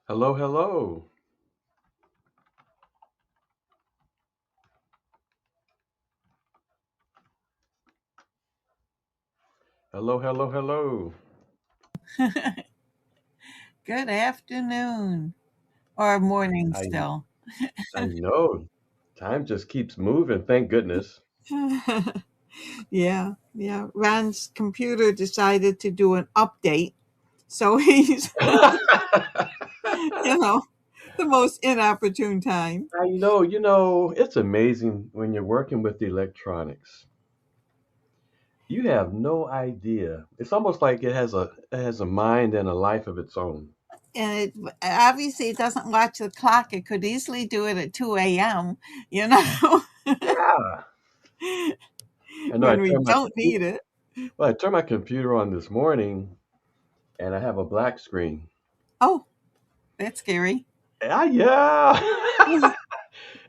Hello, hello. Hello, hello, hello. Good afternoon or morning I still. I know. Time just keeps moving, thank goodness. Yeah, yeah. Ron's computer decided to do an update. So he's, you know, the most inopportune time. I know, it's amazing when you're working with electronics. You have no idea. It's almost like it has a mind and a life of its own. And obviously it doesn't watch the clock. It could easily do it at 2 a.m., you know, Yeah. I know when we don't need it. I turned my computer on this morning and I have a black screen. Oh, that's scary. Ah, yeah.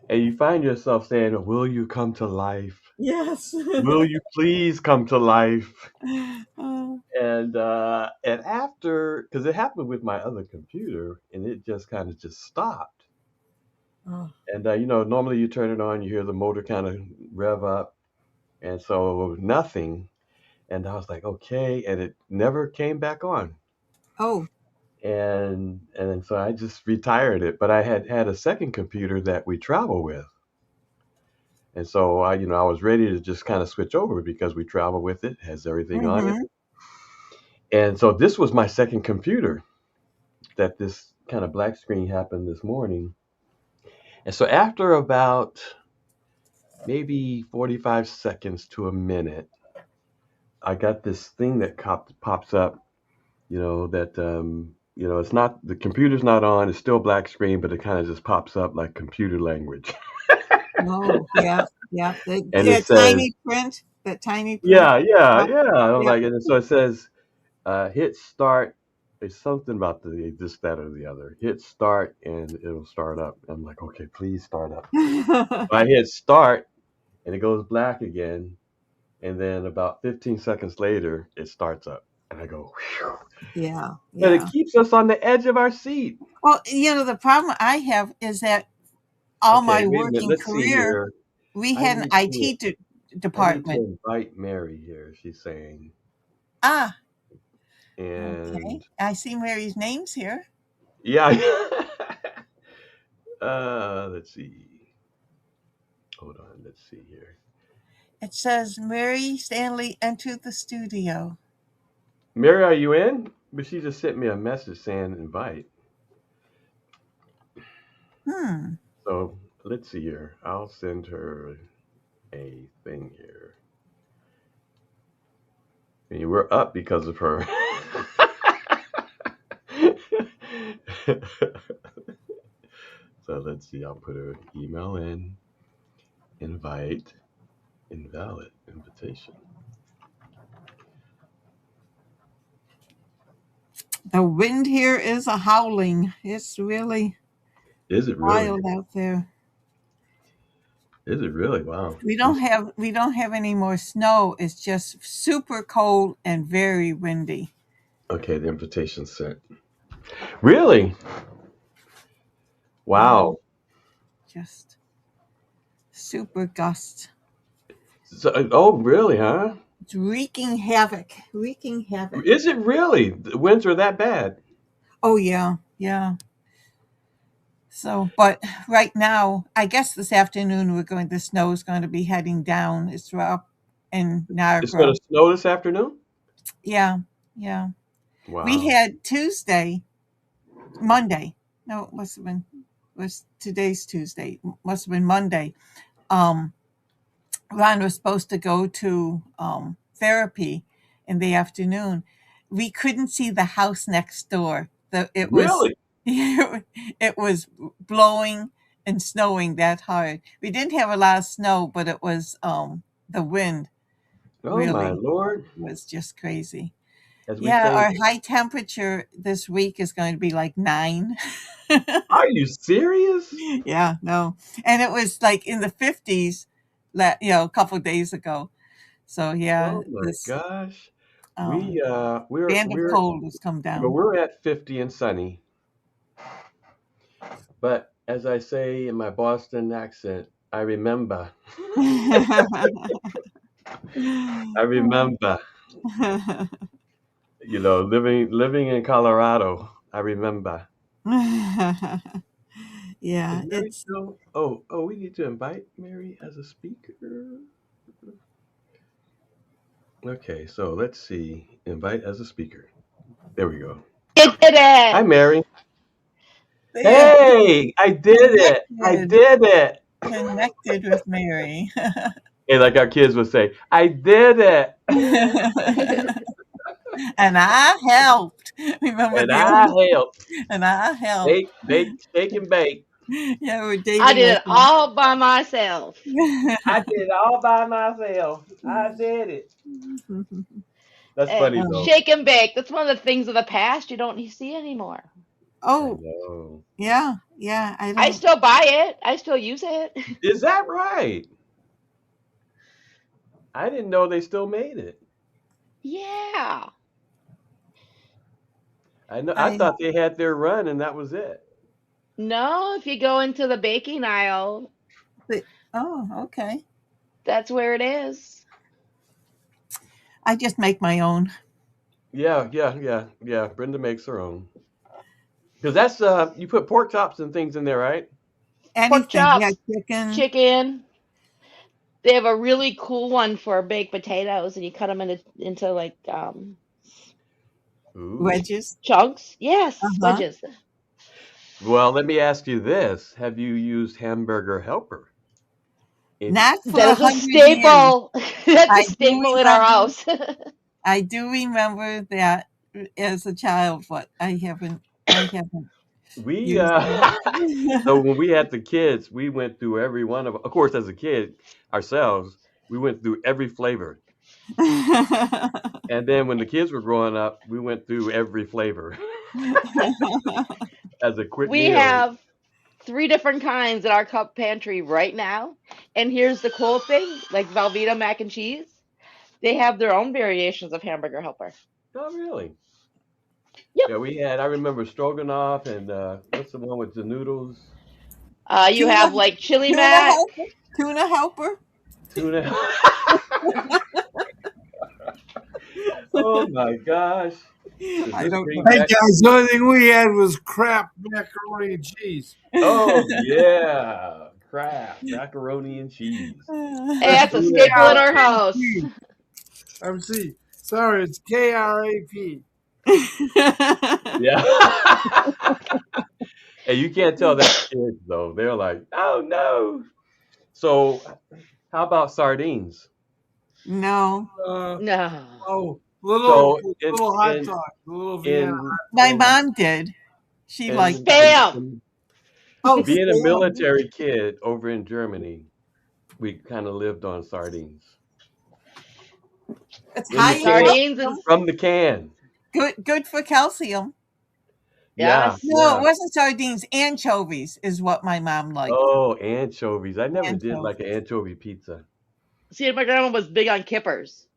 And you find yourself saying, "Will you come to life? Yes. Will you please come to life?" Oh, And after, because it happened with my other computer, and it just kind of just stopped. oh, And normally you turn it on, you hear the motor kind of rev up, and so nothing. And I was like, okay, and it never came back on. oh, And then so I just retired it. But I had a second computer that we travel with, and so I was ready to just kind of switch over because we travel with it, has everything on it. mm-hmm. And so this was my second computer that this kind of black screen happened this morning. And so after about maybe 45 seconds to a minute, I got this thing that pops up, it's not, the computer's not on, it's still black screen, but it kind of just pops up like computer language. Oh, yeah, yeah. And it That says, tiny print, that tiny print. yeah, yeah, Yeah, yeah. I'm yeah. like, and so it says, hit start. It's something about the this, that, or the other. Hit start and it'll start up. I'm like, okay, please start up. I hit start and it goes black again. And then about 15 seconds later, it starts up. And I go, whew. Yeah, But it yeah. keeps us on the edge of our seat. Well, the problem I have is that all Okay, my wait a minute. working Let's see career, here. we I had an need to IT I need to department. invite Mary here, she's saying. Ah, And okay. I see Mary's name's here. yeah. Let's see. Hold on, let's see here. It says Mary Stanley entered the studio. Mary, are you in? But she just sent me a message saying invite. Hmm. So let's see here. I'll send her a thing here. I mean, we're up because of her. So let's see. I'll put her email in. Invite. Invalid invitation. The wind here is a howling. It's really Is it really? wild out there. Is it really? Wow. We don't have any more snow. It's just super cold and very windy. Okay, the invitation sent. Really? Yeah, Wow. just super gust. So, oh, really, huh? It's wreaking havoc. Wreaking havoc. Is it really? The winds are that bad? Oh yeah, yeah. So, but right now, I guess this afternoon the snow is going to be heading down. It's up in It's going Niagara. to snow this afternoon? Yeah, yeah. We Wow. had Tuesday, Monday. No, it must have been was today's Tuesday. Must have been Monday. Um, Ron was supposed to go to therapy in the afternoon. We couldn't see the house next door. It was Really? it was blowing and snowing that hard. We didn't have a lot of snow, but it was the wind Oh, my really Lord. was just crazy. As we Yeah, say, our high temperature this week is going to be like 9. are you serious? Yeah, no. And it was like in the 50s a couple of days ago. So yeah, Oh my this gosh. um We band of cold has come down. we're at 50 and sunny. But as I say in my Boston accent, I remember. I remember. Living in Colorado. I remember. Is Yeah, Mary it's still? Oh, we need to invite Mary as a speaker. Okay, so let's see. Invite as a speaker. There we go. It did Hi, it. Mary. there. Hey, I did it. I Connected, did it. connected with Mary. And like our kids would say, I did it. And I helped. Remember And the I old, helped. and I helped. Bake, bake, shake, and bake. Yeah, we're I dating did with it all by myself. I did it all by myself. I did it. That's funny though. Shake and bake. That's one of the things of the past you don't see anymore. I Oh, know. yeah, yeah. I I don't. still buy it. I still use it. Is that right? I didn't know they still made it. Yeah. I know. I I. thought they had their run and that was it. No, if you go into the baking aisle, Oh, okay. that's where it is. I just make my own. Yeah. Brenda makes her own. Because that's you put pork chops and things in there, right? Pork Anything. Yeah, chops, chicken. chicken. They have a really cool one for baked potatoes, and you cut them into like Ooh. Wedges. chunks. Yes, Uh-huh. wedges. Well, let me ask you this: have you used Hamburger Helper? In Not for That is a 100 years. staple. That's a I do staple in our remember. house. I do remember that as a child, but I haven't we used so it. when we had the kids, we went through every one of course, as a kid ourselves, we went through every flavor. And then when the kids were growing up, we went through every flavor as a quick We meal. have three different kinds in our cup pantry right now. And here's the cool thing, like Velveeta mac and cheese, they have their own variations of hamburger helper. Oh, really? Yep. Yeah, we had. I remember stroganoff and what's the one with the noodles? You tuna have like chili tuna mac. helper. Tuna helper. Tuna. Oh my gosh! Does I this don't bring know. Hey back? guys, the only thing we had was crap macaroni and cheese. Oh yeah, Kraft macaroni and cheese. Hey, That's that's a Tuna staple in our helper. house. K-R-A-P. MC. Sorry, it's KRAP. Yeah. And you can't tell that to kids though. They're like, oh no. So how about sardines? No. Uh, No. oh, little So in little hot in dog, the little Vienna in hot My dog. in mom did. She liked in, them. in, Spam. in Oh, being a Spam. military kid over in Germany, we kind of lived on sardines It's in high the in can Sardines calcium. and from the can. Good for calcium. Yeah, yes. No, it yeah. wasn't sardines. Anchovies is what my mom liked. Oh, anchovies. I never did like an Anchovies. anchovy pizza. See, my grandma was big on kippers.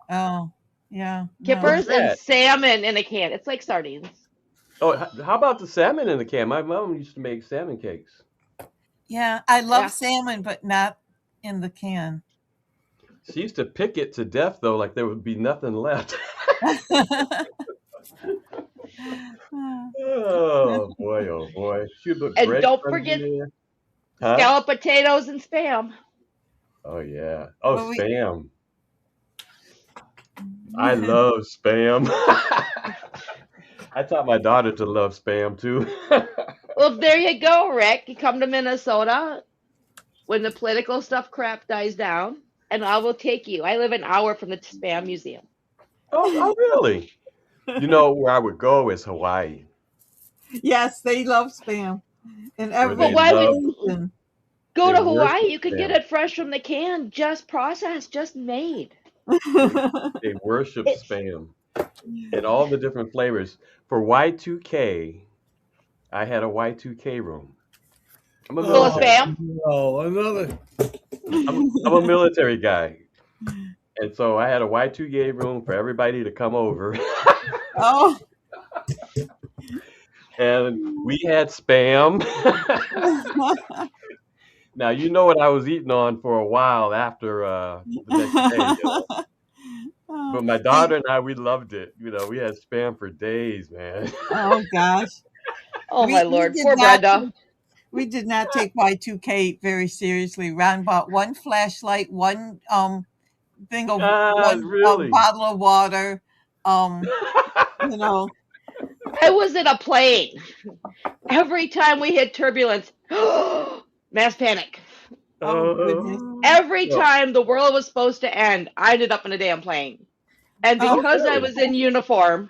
Oh, yeah. What's No. Kippers and that? salmon in a can. It's like sardines. Oh, how about the salmon in the can? My mom used to make salmon cakes. Yeah, I love Yeah. salmon, but not in the can. She used to pick it to death though, like there would be nothing left. Oh boy. She would put And don't breadcrumbs in forget there. Huh? scallop potatoes and spam. Oh yeah. Oh, Well, spam. I love spam. I taught my daughter to love spam too. Well, there you go, Rick. You come to Minnesota when the political stuff crap dies down, and I will take you. I live an hour from the spam museum. Oh, really? You know where I would go is Hawaii, yes, they love spam in where But they every why would love, station. go they to Hawaii? worship You can get spam. it fresh from the can, just processed, just made. They they worship It's spam in all the different flavors. For Y2K, I had a Y2K room. I'm a full of Oh military. spam. no, another. I'm a military guy, and so I had a Y2K room for everybody to come over. Oh, and we had spam. Now you know what I was eating on for a while after the next day, you know. Oh, But my see, daughter and I, we loved it. You know, we had spam for days, man. oh gosh, Oh my we lord, did poor not Brenda. take Y2K very seriously. Ron bought one flashlight, one thing of one Really? bottle of water. Um, you know, I was in a plane. Every time we hit turbulence, mass panic. oh goodness. Every Well, time the world was supposed to end, I ended up in a damn plane. And Oh, because I okay. was in uniform,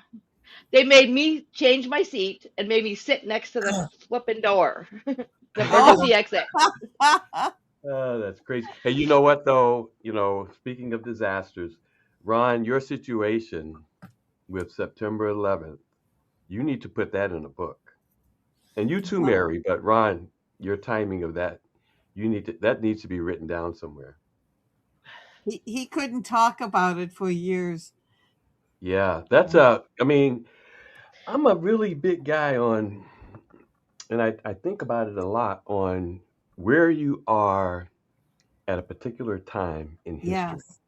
they made me change my seat and made me sit next to the flipping door, the oh. emergency exit. That's crazy. Hey, you know what though? You know, speaking of disasters, Ron, your situation with September 11th, you need to put that in a book. And you too, Mary, but Ron, your timing of that, that needs to be written down somewhere. He couldn't talk about it for years. Yeah, that's I mean, I'm a really big guy on, and I think about it a lot on where you are at a particular time in history Yes,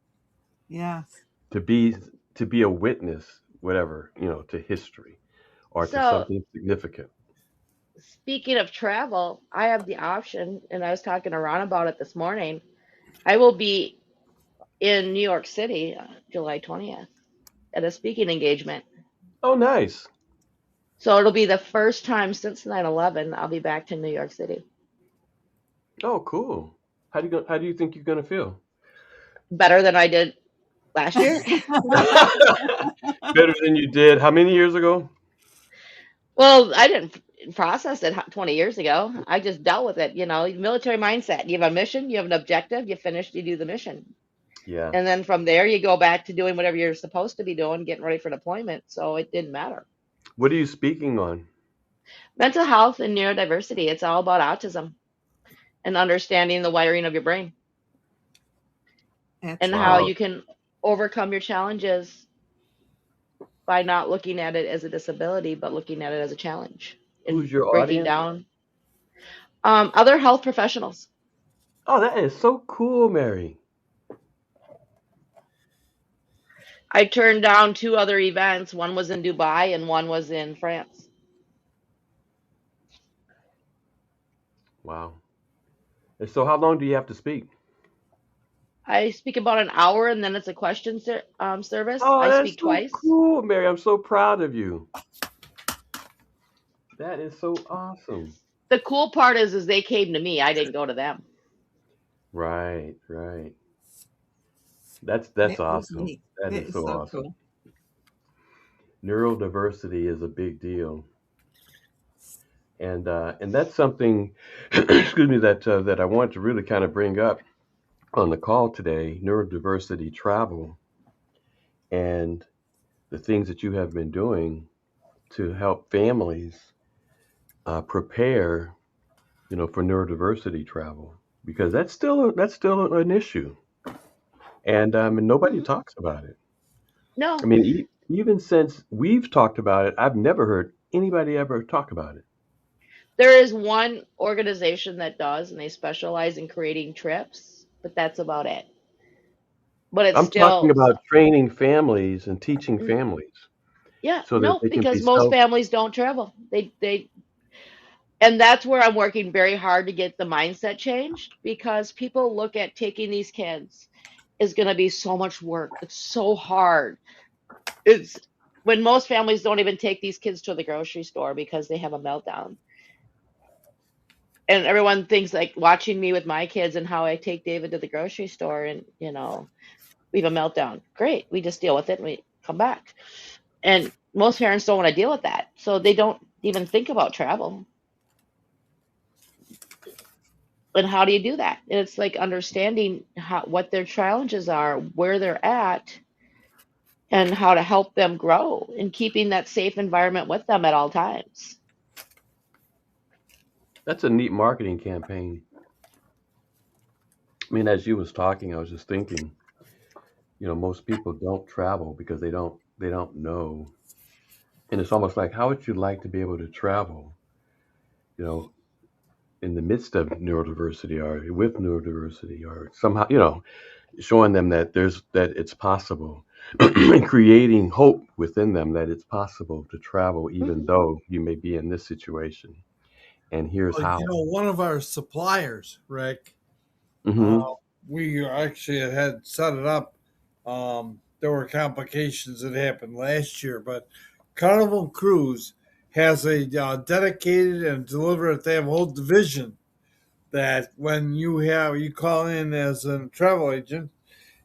yes. to be to be a witness, whatever, you know, to history or to So, something significant. speaking of travel, I have the option, and I was talking to Ron about it this morning. I will be in New York City July 20th at a speaking engagement. Oh, nice. So, it'll be the first time since 9/11 I'll be back to New York City. Oh, cool. How do you think you're gonna feel? Better than I did last year. Better than you did how many years ago? Well, I didn't process it 20 years ago. I just dealt with it, military mindset. You have a mission, you have an objective, you finish, you do the mission. Yeah. And then from there, you go back to doing whatever you're supposed to be doing, getting ready for deployment. So it didn't matter. What are you speaking on? Mental health and neurodiversity, it's all about autism and understanding the wiring of your brain That's and how Wow. you can overcome your challenges by not looking at it as a disability, but looking at it as a challenge and Who's your breaking audience? down other health professionals. Oh, that is so cool, Mary. I turned down two other events. One was in Dubai and one was in France. Wow. And so how long do you have to speak? I speak about an hour and then it's a service. Oh, I that's speak so twice. cool, Mary. I'm so proud of you. That is so awesome. The cool part is they came to me. I didn't go to them. Right, right. That's it was awesome. neat. That It is is so so awesome. cool. Neurodiversity is a big deal, and that's something, excuse me, that I want to really kind of bring up on the call today. Neurodiversity travel and the things that you have been doing to help families prepare, you know, for neurodiversity travel because that's still an issue, and nobody Mhm. talks about it. I No, mean, even since we've talked about it, I've never heard anybody ever talk about it. there is one organization that does, and they specialize in creating trips, but that's about it. But it's I'm talking still, about training families and teaching mm, families yeah, so that no, they can be because most self. families don't travel. And that's where I'm working very hard to get the mindset changed because people look at taking these kids is going to be so much work. It's so hard. It's when most families don't even take these kids to the grocery store because they have a meltdown. And everyone thinks like watching me with my kids and how I take David to the grocery store and, we have a meltdown. Great. We just deal with it and we come back. And most parents don't want to deal with that. So they don't even think about travel. And how do you do that? And it's like understanding what their challenges are, where they're at, and how to help them grow and keeping that safe environment with them at all times. That's a neat marketing campaign. I mean, as you was talking, I was just thinking, you know, most people don't travel because they don't know And it's almost like, how would you like to be able to travel, you know, in the midst of neurodiversity or with neurodiversity or somehow, showing them that it's possible and creating hope within them that it's possible to travel even Mhm. though you may be in this situation. And here's how. One of our suppliers, Rick, uh, Hmm. we actually had set it up. There were complications that happened last year, but Carnival Cruise has a dedicated and deliberate. They have a whole division that when you call in as a travel agent,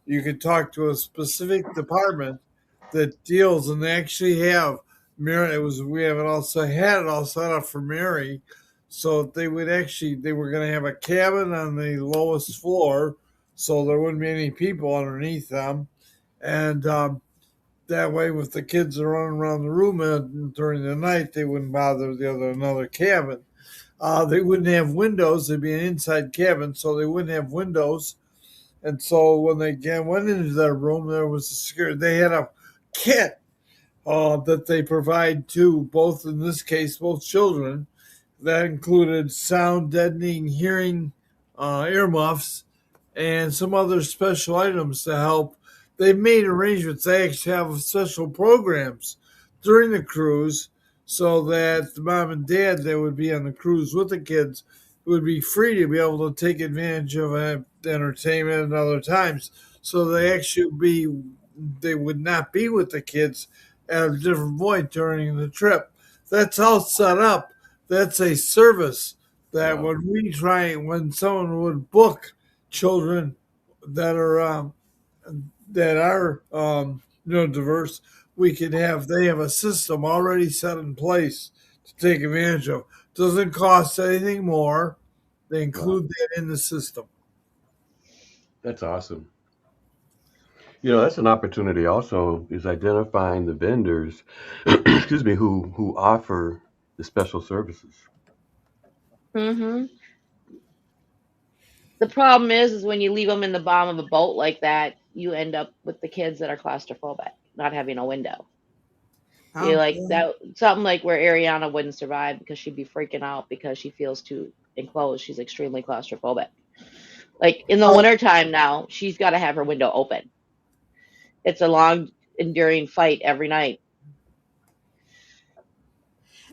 you can talk to a specific department that deals, and they actually have Mary. We have it also had it all set up for Mary, so they were going to have a cabin on the lowest floor, so there wouldn't be any people underneath them, and that way, with the kids running around the room during the night, they wouldn't bother another cabin. They wouldn't have windows; they'd be an inside cabin, so they wouldn't have windows, and so when they went into their room, there was a security. They had a kit that they provide to both, in this case, both children. That included sound deadening hearing earmuffs and some other special items to help. They've made arrangements. They actually have special programs during the cruise so that the mom and dad that would be on the cruise with the kids would be free to be able to take advantage of entertainment at other times. So they would not be with the kids at a different point during the trip. That's all set up. That's a service that Wow. when someone would book children that are neurodiverse, they have a system already set in place to take advantage of. Doesn't cost anything more. They Wow. include that in the system. That's awesome. That's an opportunity also is identifying the vendors, excuse me, who offer the special services. Mhm. The problem is when you leave them in the bottom of a boat like that, you end up with the kids that are claustrophobic, not having a window. You Oh, like yeah. that something like where Ariana wouldn't survive because she'd be freaking out because she feels too enclosed. She's extremely claustrophobic. Like in the Oh, wintertime now, she's got to have her window open. It's a long, enduring fight every night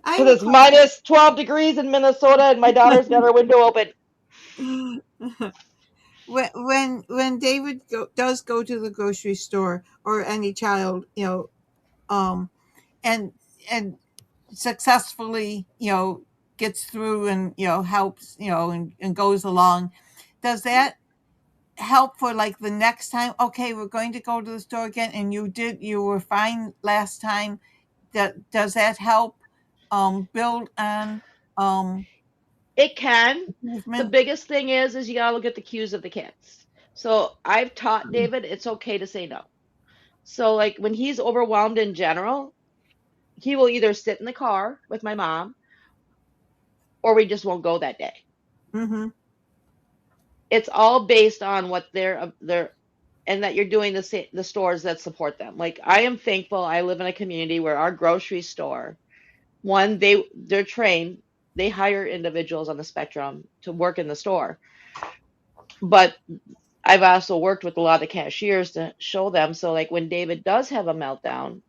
I have because a it's minus 12 degrees in Minnesota and my daughter's got her window open. question. When David does go to the grocery store, or any child, um, and and successfully, gets through and helps, and goes along, does that help for like the next time? Okay, we're going to go to the store again, and you were fine last time. That does that help build on It can. The improvement? biggest thing is you gotta look at the cues of the kids. So I've taught David it's okay to say no. So like when he's overwhelmed in general, he will either sit in the car with my mom or we just won't go that day. Mm-hmm. It's all based on what they're and that you're doing the stores that support them. Like I am thankful I live in a community where our grocery store, one, they're trained, they hire individuals on the spectrum to work in the store. But I've also worked with a lot of cashiers to show them. So like when David does have a meltdown,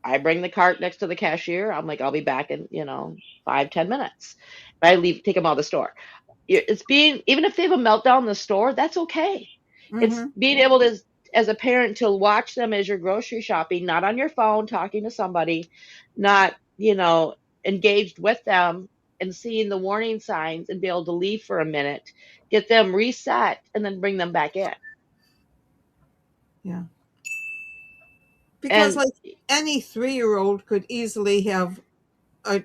I bring the cart next to the cashier. I'm like, I'll be back in, 5, 10 minutes. I leave, take him out of the store. It's being, even if they have a meltdown in the store, that's okay. It's Mm-hmm. being able to, as a parent, to watch them as you're grocery shopping, not on your phone talking to somebody, not, engaged with them and seeing the warning signs and be able to leave for a minute, get them reset, and then bring them back in. Yeah. Because And like any 3-year-old could easily have a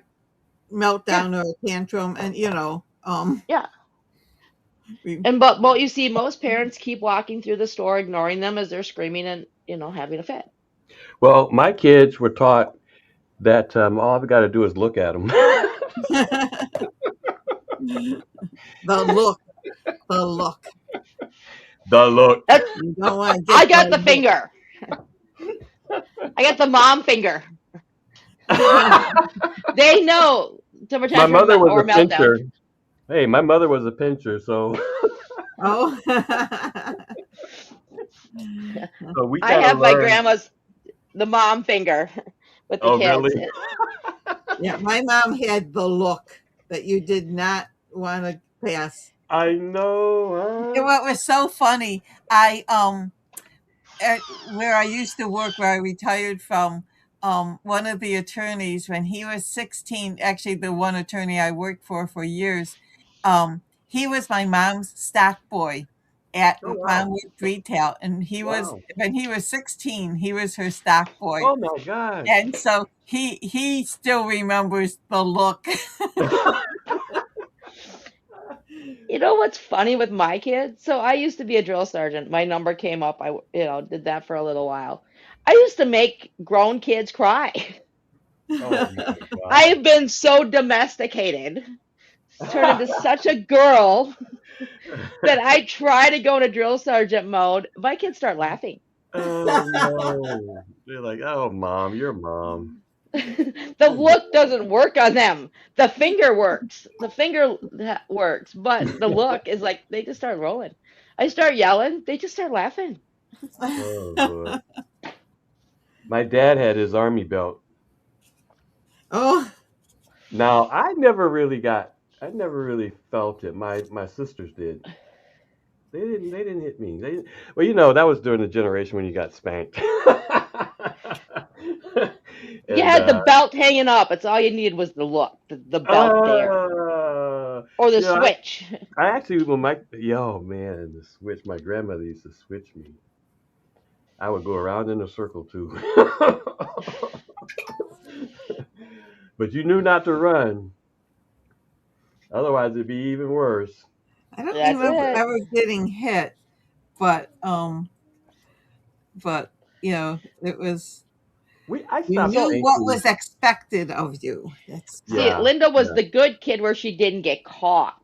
yeah, meltdown or a tantrum, and yeah. we, But you see, most parents keep walking through the store, ignoring them as they're screaming and having a fit. Well, my kids were taught that all I've got to do is look at them. the look, the look. The look. That's You don't want to I get got the the look. finger. I got the mom finger. They know temper My tantrum mother was or a meltdown. pincher. Hey, my mother was a pincher, so Oh. so we I kind of have my learned. grandma's the mom finger with the Oh, kids. really? Yeah, my mom had the look that you did not want to pass. I know, And huh? what was so funny, I where I used to work, where I retired from, one of the attorneys, when he was 16, actually the one attorney I worked for years, he was my mom's stock boy at Oh, mom wow. worked retail, and he was Wow. when he was 16, he was her stock boy, Oh my gosh. and so he still remembers the look. You know what's funny with my kids? So I used to be a drill sergeant. My number came up. Did that for a little while. I used to make grown kids cry. Oh my God. I've been so domesticated, turned into such a girl that I try to go into drill sergeant mode. My kids start laughing. Oh no. They're like, oh, mom, you're mom. The look doesn't work on them. The finger works. The finger works, but the look is like they just start rolling. I start yelling, they just start laughing. Oh boy. My dad had his army belt. Oh, Now, I never really felt it. My sisters did. They didn't hit me. They didn't, well, that was during the generation when you got spanked. You And had the belt hanging up. It's all you needed was the look, the belt there, uh, or the you know, I, switch. I actually when my yo man, the switch. My grandmother used to switch me. I would go around in a circle too. But you knew not to run, otherwise it'd be even worse. I don't That's remember it. ever getting hit, but but it was I you stopped knew So, what spanking. was expected of you. That's see, Yeah, Linda was yeah. the good kid where she didn't get caught.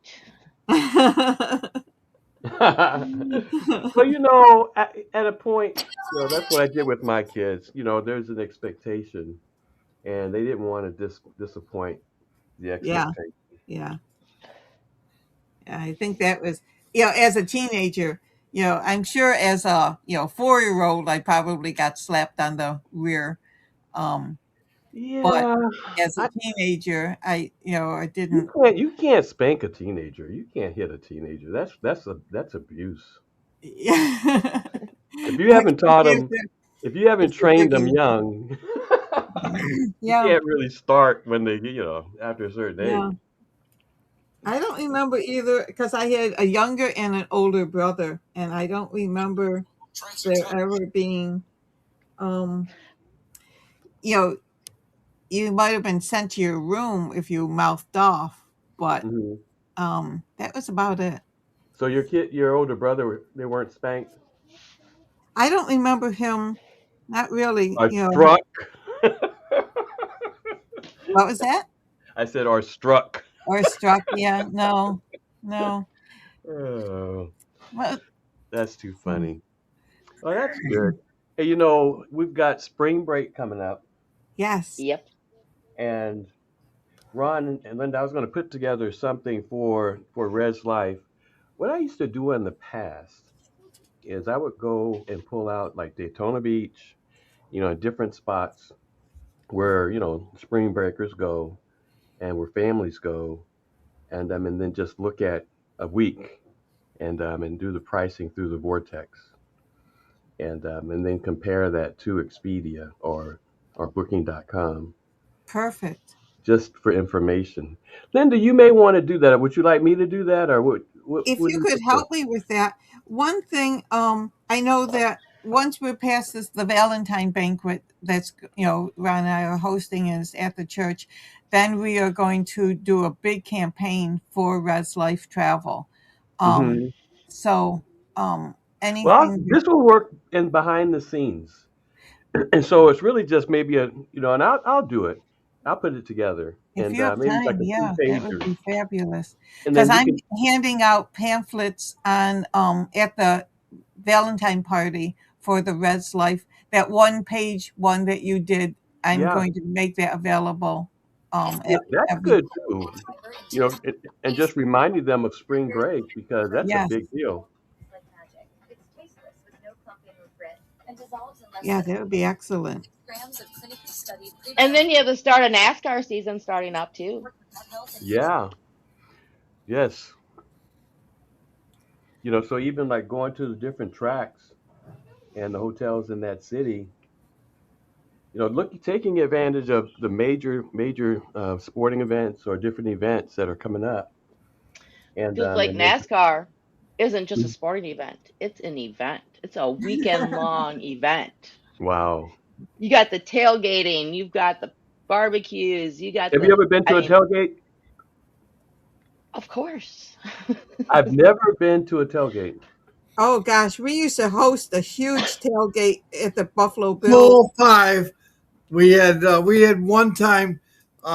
Well, at a point, that's what I did with my kids. There's an expectation, and they didn't want to disappoint the yeah, expectation. yeah, yeah. I think that was as a teenager. I'm sure as a 4-year-old, I probably got slapped on the rear. Um, but Yeah, as a I, teenager, I didn't. you can't spank a teenager. You can't hit a teenager. That's abuse. Yeah. If you haven't taught them, if you haven't It's trained them forgiving. young, you Yeah, can't really start when they after a certain age. yeah. I don't remember either because I had a younger and an older brother, and I don't remember there ever being, um, you know, you might have been sent to your room if you mouthed off, but Hmm. that was about it. So your older brother, they weren't spanked I don't remember him, not really. or struck. What was that? I said or struck. Or struck? Yeah, no, no. Oh, Well, that's too mm, funny. Oh, that's good. Hey, we've got spring break coming up, yes, Yep. and Ron and Linda, I was going to put together something for Red's Life. What I used to do in the past is I would go and pull out like Daytona Beach, different spots where spring breakers go and where families go, and then just look at a week and do the pricing through the Vortex, and then compare that to Expedia or Booking.com perfect. just for information. Linda, you may want to do that. Would you like me to do that, or If what do you you could prefer? help me with that, one thing, I know that once we're past the Valentine banquet that's, Ron and I are hosting is at the church, then we are going to do a big campaign for Res Life Travel. Um, Hmm. so, Well, anything that, this will work in behind the scenes, and so it's really just maybe and I'll do it. I'll put it together, if and you have maybe like time, a two yeah, that would pager, be fabulous. and Because then you I'm can. handing out pamphlets on at the Valentine party for the Res Life, that one page one that you did I'm Yeah, going to make that available. yeah, that's Every good too. And just reminding them of spring break because that's a yes, big deal. yeah, that would be excellent. And then you have the start of NASCAR season starting up too. Yeah, yes. So even like going to the different tracks and the hotels in that city, look, taking advantage of the major sporting events or different events that are coming up, and Feels like and they, NASCAR isn't just a sporting event, it's an event. It's a weekend long event. wow. You got the tailgating, you've got the barbecues, you got Have you the, ever been I to a mean, tailgate? of course. I've never been to a tailgate. Oh gosh, we used to host a huge tailgate at the Buffalo Bills. Full five. We had one time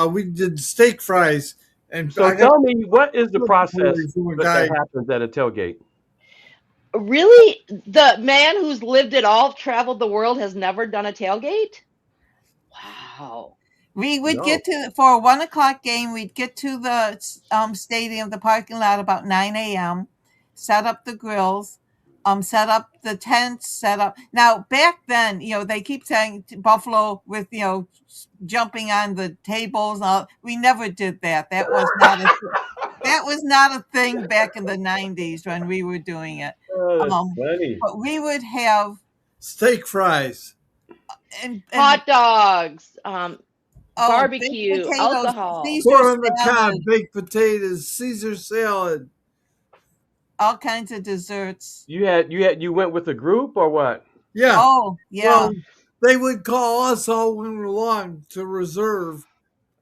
we did steak fries, and So I got tell me, what is the process from a that guy. happens at a tailgate? Really? The man who's lived it all, traveled the world, has never done a tailgate? Wow. We would No. get to for a 1 o'clock game. We'd get to the stadium, the parking lot about 9 a.m. Set up the grills, set up the tents. Set up. Now back then, they keep saying Buffalo with jumping on the tables. And all. We never did that. That was not a thing back in the 90s when we were doing it. Oh, that's Um, funny. but we would have Steak fries. and Hot dogs, baked barbecue, potatoes, alcohol. Caesar Corn on the cob, salad, baked potatoes, Caesar salad. all kinds of desserts. You went with a group or what? Yeah. Oh, yeah. Well, they would call us all winter long to reserve,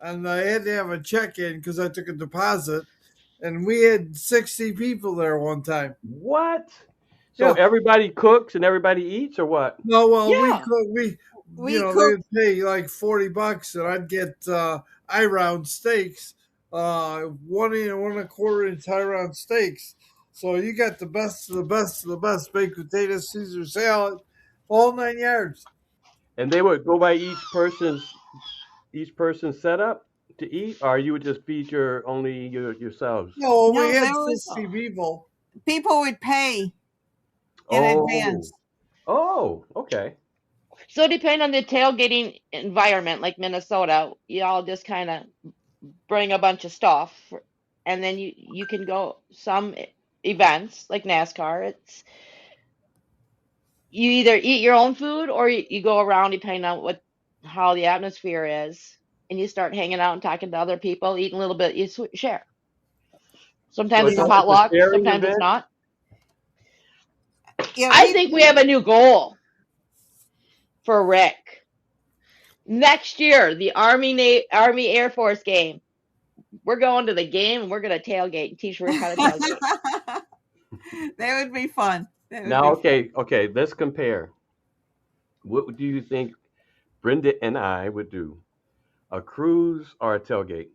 and I had to have a check in because I took a deposit, and we had 60 people there one time. What? So Yeah. everybody cooks and everybody eats or what? No, well, we Yeah. could we We they'd cooked. pay like $40, and I'd get eye round steaks, 1 1/4 inch high round steaks. So you got the best of the best of the best baked potatoes, Caesar salad, all 9 yards. And they would go by each person's setup to eat, or you would just feed yourselves. No, we No, had there was 60 people. people would pay in Oh, advance. oh, okay. So depending on the tailgating environment, like Minnesota, you all just kind of bring a bunch of stuff, and then you can go some events like NASCAR. It's you either eat your own food or you go around depending on what how the atmosphere is, and you start hanging out and talking to other people, eating a little bit, you share. So Sometimes it's it's a Yeah. a, it's a potluck, sharing sometimes it's event. not. Yeah, I think we have a new goal for Rick. Next year, the Army Air Force game. We're going to the game and we're going to tailgate and teach Rick how to tailgate. that would be fun. That would Now, be fun. okay, let's compare. What do you think Brenda and I would do? A cruise or a tailgate?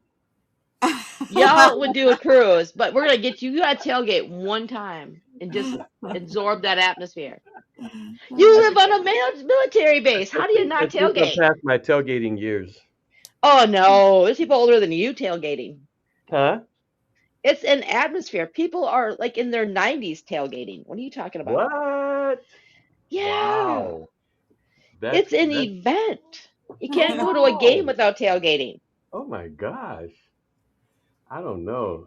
Y'all would do a cruise, but we're going to get you. You got to tailgate one time and just absorb that atmosphere. You I live think on a military base. I How do you think I not think I'm tailgate? past my tailgating years. Oh no, there's people older than you tailgating. Huh? It's an atmosphere. People are like in their 90s tailgating. What are you talking about? What? Yeah, Wow. That's it's an that. event. You Oh, can't go to a game No. without tailgating. Oh my gosh. I don't know.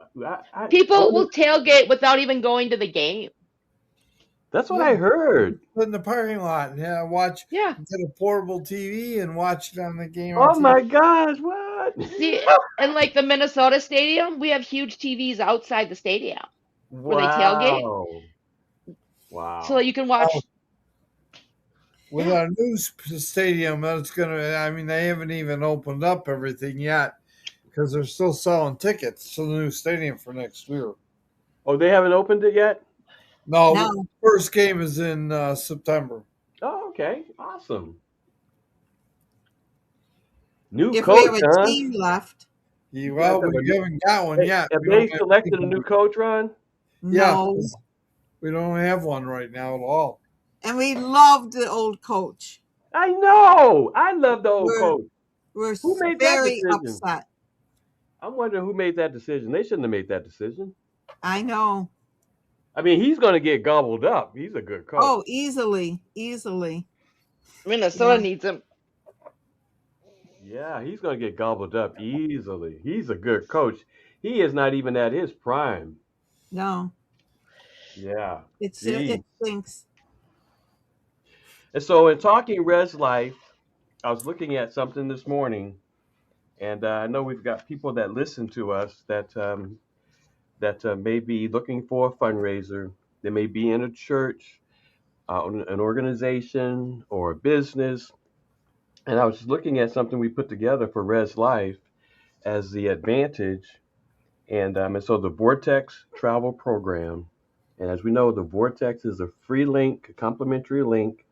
I People wonder. will tailgate without even going to the game. That's what Yeah, I heard. put in the parking lot and watch, Yeah. get a portable TV and watch it on the game on Oh TV. my gosh. What? See, and like the Minnesota stadium, we have huge TVs outside the stadium where they tailgate Wow. so that Wow. you can watch. With Yeah. our new stadium, that's gonna. I mean, they haven't even opened up everything yet because they're still selling tickets to the new stadium for next year. Oh, they haven't opened it yet? No, no. first game is in September. Oh, okay. Awesome. New If we have coach, a huh? team left, You guys Well, have a we new, haven't got one hey, yet. have We don't they have selected a new coach, Ron? Yeah, no. we don't have one right now at all. And we love the old coach. I know. I love the old We're coach. We're Who made that very decision? upset. I'm wondering who made that decision. They shouldn't have made that decision. I know. I mean, he's going to get gobbled up. He's a good coach. Oh, easily, easily. Minnesota Yeah. needs him. Yeah, he's going to get gobbled up easily. He's a good coach. He is not even at his prime. No, Yeah. it Geez. stinks. And so, in talking Res Life, I was looking at something this morning, and I know we've got people that listen to us that may be looking for a fundraiser. They may be in a church, an organization, or a business. And I was just looking at something we put together for Res Life as the advantage. And so the Vortex travel program. And as we know, the Vortex is a free link, a complimentary link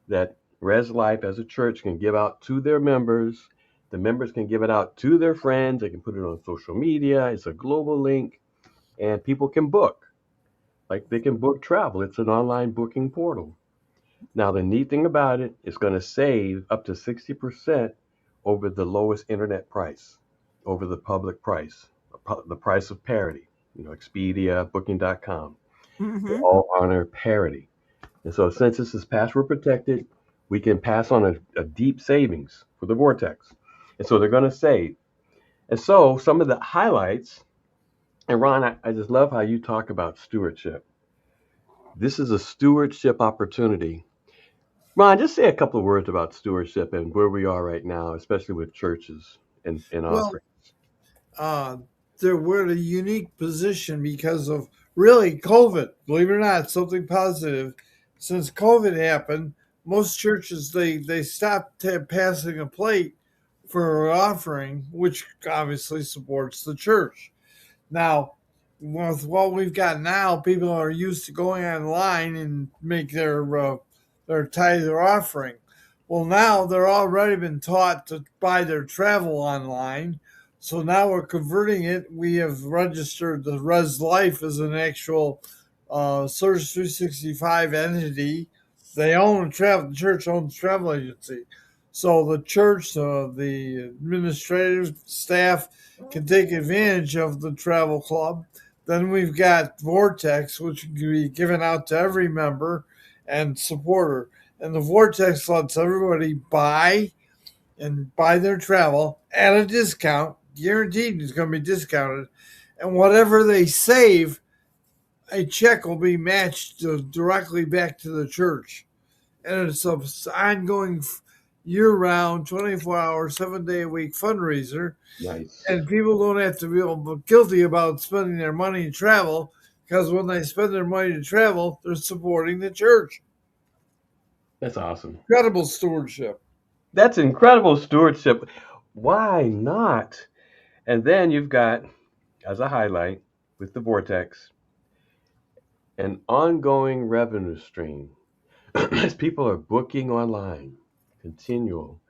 that Res Life as a church can give out to their members. The members can give it out to their friends. They can put it on social media. It's a global link, and people can book. Like they can book travel. It's an online booking portal. Now, the neat thing about it, it's going to save up to 60% over the lowest internet price, over the public price, the price of parity. Expedia, Booking.com, they Hmm. all honor parity. And so, since this is password protected, we can pass on a deep savings for the Vortex. And so, they're going to save. And so, some of the highlights, and Ron, I just love how you talk about stewardship. This is a stewardship opportunity. Ron, just say a couple of words about stewardship and where we are right now, especially with churches and Well, offerings. uh, we're in a unique position because of really COVID. Believe it or not, something positive. Since COVID happened, most churches they stopped passing a plate for an offering, which obviously supports the church. Now, with what we've got now, people are used to going online and make their tithe or offering. Well, now they're already been taught to buy their travel online. So now we're converting it. We have registered the Res Life as an actual Search 365 entity. They own a travel. The church owns a travel agency. So the church, the administrative staff can take advantage of the travel club. Then we've got Vortex, which can be given out to every member and supporter. And the Vortex lets everybody buy their travel at a discount, guaranteed it's going to be discounted. And whatever they save, a check will be matched directly back to the church. And it's an ongoing year-round, 24-hour, 7-day-a-week fundraiser. Nice. And people don't have to feel guilty about spending their money to travel, because when they spend their money to travel, they're supporting the church. That's awesome. Incredible stewardship. That's incredible stewardship. Why not? And then you've got, as a highlight with the Vortex, an ongoing revenue stream as people are booking online, continual.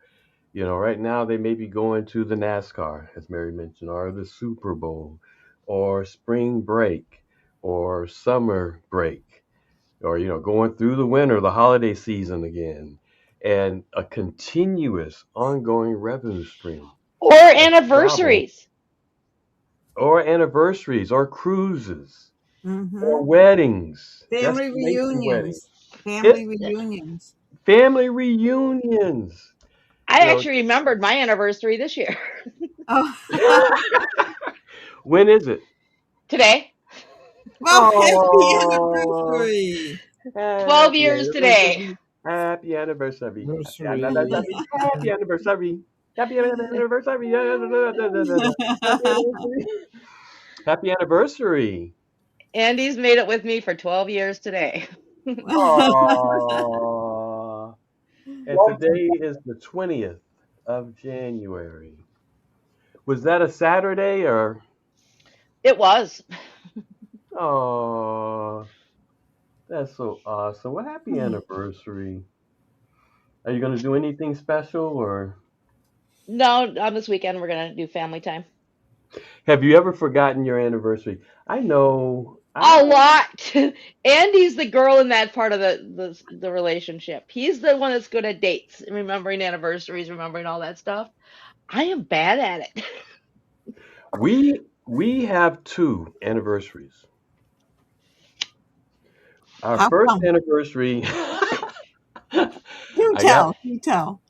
Right now they may be going to the NASCAR, as Mary mentioned, or the Super Bowl, or spring break, or summer break, or going through the winter, the holiday season again, and a continuous, ongoing revenue stream Or of travel, anniversaries. or anniversaries, or cruises, Hmm. or weddings, Family destination weddings, reunions. Family it, reunions. family reunions. I You know, actually remembered my anniversary this year. Oh, when is it? Today. well, happy Oh, anniversary. 12 happy years today. anniversary. Happy anniversary. Happy Anniversary. anniversary. Happy anniversary. Happy anniversary. Happy anniversary. Happy anniversary. Andy's made it with me for 12 years today. Aww. And today is the 20th of January. Was that a Saturday or? It was. Oh, that's so awesome. Well, happy anniversary. Are you going to do anything special or No, on this weekend we're going to do family time. have you ever forgotten your anniversary? I know. A lot. Andy's the girl in that part of the relationship. He's the one that's good at dates and remembering anniversaries, remembering all that stuff. I am bad at it. We have two anniversaries. Our How first come? anniversary, You I got tell. You tell.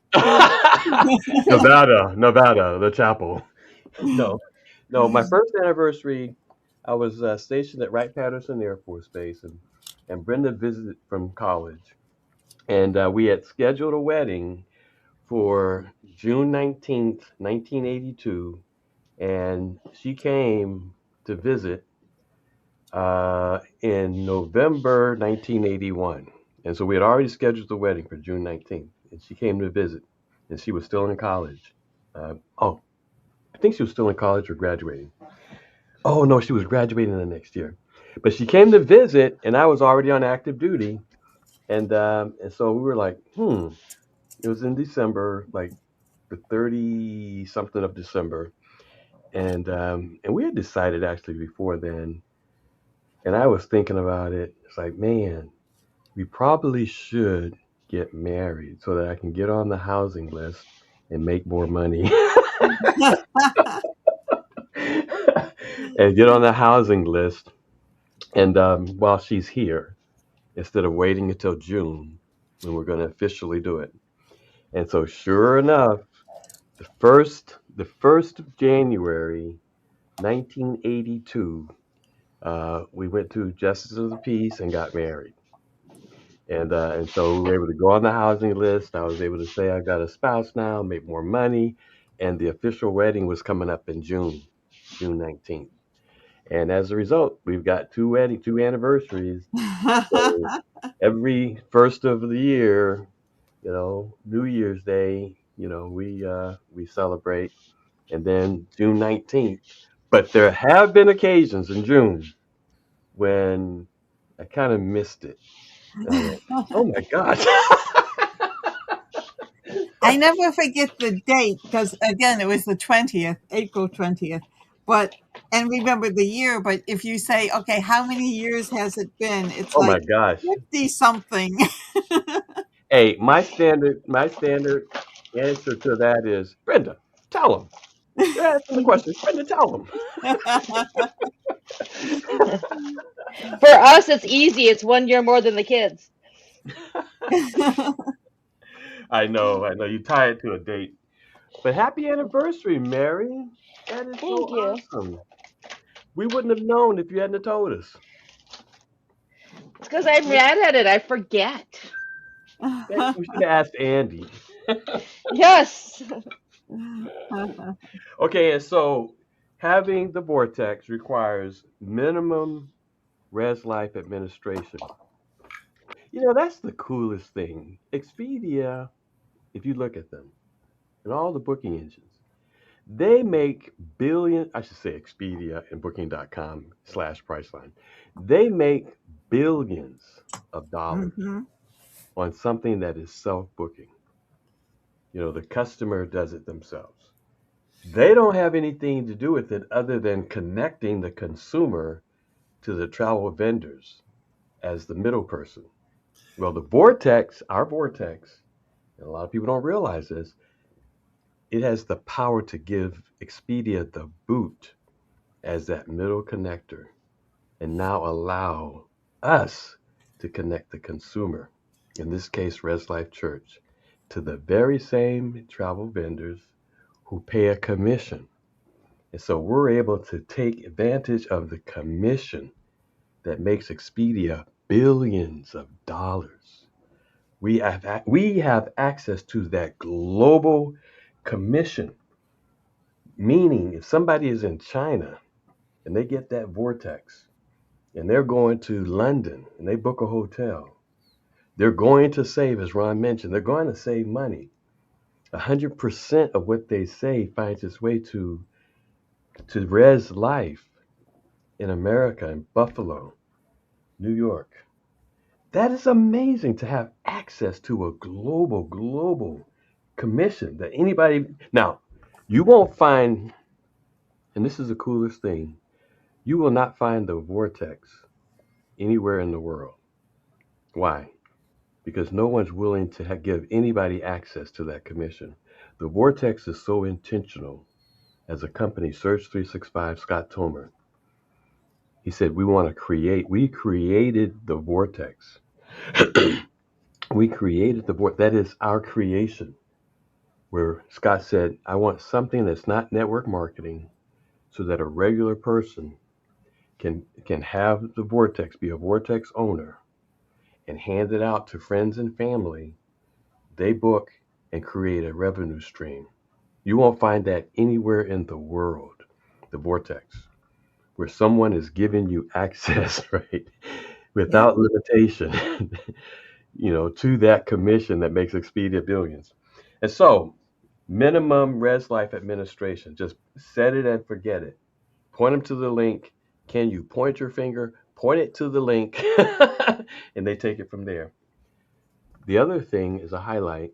Nevada, the chapel. No, no. My first anniversary, I was stationed at Wright-Patterson Air Force Base, and Brenda visited from college, and we had scheduled a wedding for June 19th, 1982, and she came to visit in November 1981. And so we had already scheduled the wedding for June 19th, and she came to visit, and she was still in college. Oh, I think she was still in college or graduating. Oh, no, she was graduating the next year. But she came to visit, and I was already on active duty. And so we were like, it was in December, like the 30 something of December. And we had decided actually before then, and I was thinking about it. It's like, man, we probably should get married so that I can get on the housing list and make more money. And get on the housing list. And while she's here, instead of waiting until June when we're going to officially do it. And so, sure enough, the first of January, 1982, we went to Justice of the Peace and got married. And so we were able to go on the housing list. I was able to say I got a spouse now, make more money, and the official wedding was coming up in June, June 19th. And as a result, we've got two anniversaries. So every first of the year, New Year's Day, we celebrate, and then June 19th. But there have been occasions in June when I kind of missed it. And I went, oh my gosh. I never forget the date because again it was the 20th, April 20th. But and remember the year, but if you say, okay, how many years has it been? It's Oh like my gosh. 50 something. Hey, my standard answer to that is Brenda, tell them. You're asking the question. Brenda, tell them. For us, it's easy. It's 1 year more than the kids. I know, I know. You tie it to a date. But happy anniversary, Mary. That is Thank so you. awesome. We wouldn't have known if you hadn't have told us. It's because I'm bad at it. I forget. We should have asked Andy. Yes. Okay, and so having the Vortex requires minimum res life administration. That's the coolest thing. Expedia, if you look at them and all the booking engines, they make I should say Expedia and Booking.com/Priceline. They make billions of dollars Mhm. on something that is self-booking. The customer does it themselves. They don't have anything to do with it other than connecting the consumer to the travel vendors as the middle person. Well, our Vortex, and a lot of people don't realize this, it has the power to give Expedia the boot as that middle connector and now allow us to connect the consumer, in this case, Res Life Church, to the very same travel vendors who pay a commission. And so we're able to take advantage of the commission that makes Expedia billions of dollars. We have access to that global commission, meaning if somebody is in China and they get that Vortex and they're going to London and they book a hotel, they're going to save, as Ron mentioned, they're going to save money. 100% of what they save finds its way to Res Life in America, in Buffalo, New York. That is amazing to have access to a global commission that anybody. Now, you won't find, and this is the coolest thing, you will not find the Vortex anywhere in the world. Why? Because no one's willing to give anybody access to that commission. The Vortex is so intentional. As a company, Surge 365, Scott Tomer, he said, we created the Vortex. We created the Vortex. That is our creation. Where Scott said, I want something that's not network marketing so that a regular person can have the Vortex, be a Vortex owner, and hand it out to friends and family. They book and create a revenue stream. You won't find that anywhere in the world, the Vortex, where someone is giving you access, right, Yeah. without limitation, to that commission that makes Expedia billions. And so, minimum res life administration, just set it and forget it. Point them to the link. Can you point your finger? Point it to the link, and they take it from there. The other thing is a highlight.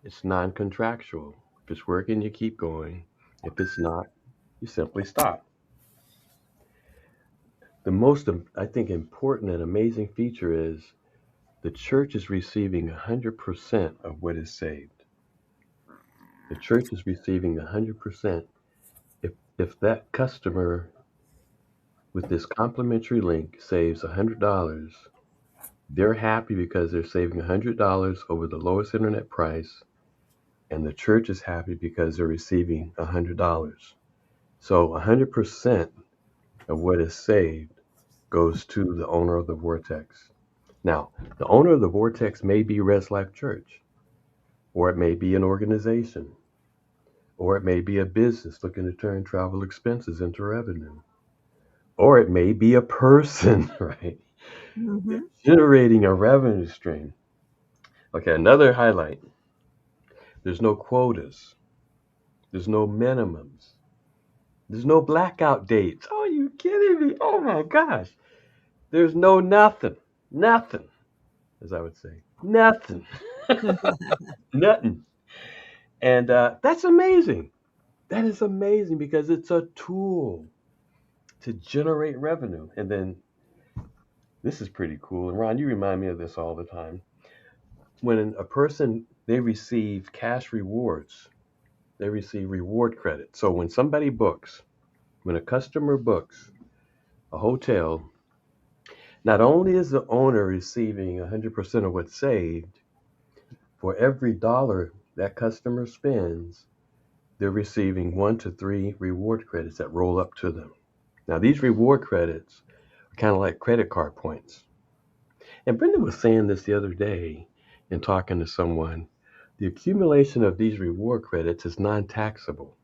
It's non-contractual. If it's working, you keep going. If it's not, you simply stop. The most, I think, important and amazing feature is the church is receiving 100% of what is saved. The church is receiving 100%. If that customer with this complimentary link saves $100, they're happy because they're saving $100 over the lowest internet price, and the church is happy because they're receiving $100. So 100% of what is saved goes to the owner of the Vortex. Now, the owner of the Vortex may be Res Life Church, or it may be an organization, or it may be a business looking to turn travel expenses into revenue, or it may be a person, right? Mm-hmm. Generating a revenue stream. Okay, another highlight. There's no quotas. There's no minimums. There's no blackout dates. Oh, you kidding me? Oh my gosh. There's no nothing. Nothing, as I would say. Nothing. Nothing. And that's amazing. That is amazing because it's a tool to generate revenue. And then this is pretty cool. And Ron, you remind me of this all the time. When a person, they receive cash rewards, they receive reward credit. So when a customer books a hotel, not only is the owner receiving 100% of what's saved, for every dollar that customer spends, they're receiving 1 to 3 reward credits that roll up to them. Now, these reward credits are kind of like credit card points. And Brenda was saying this the other day in talking to someone. The accumulation of these reward credits is non taxable.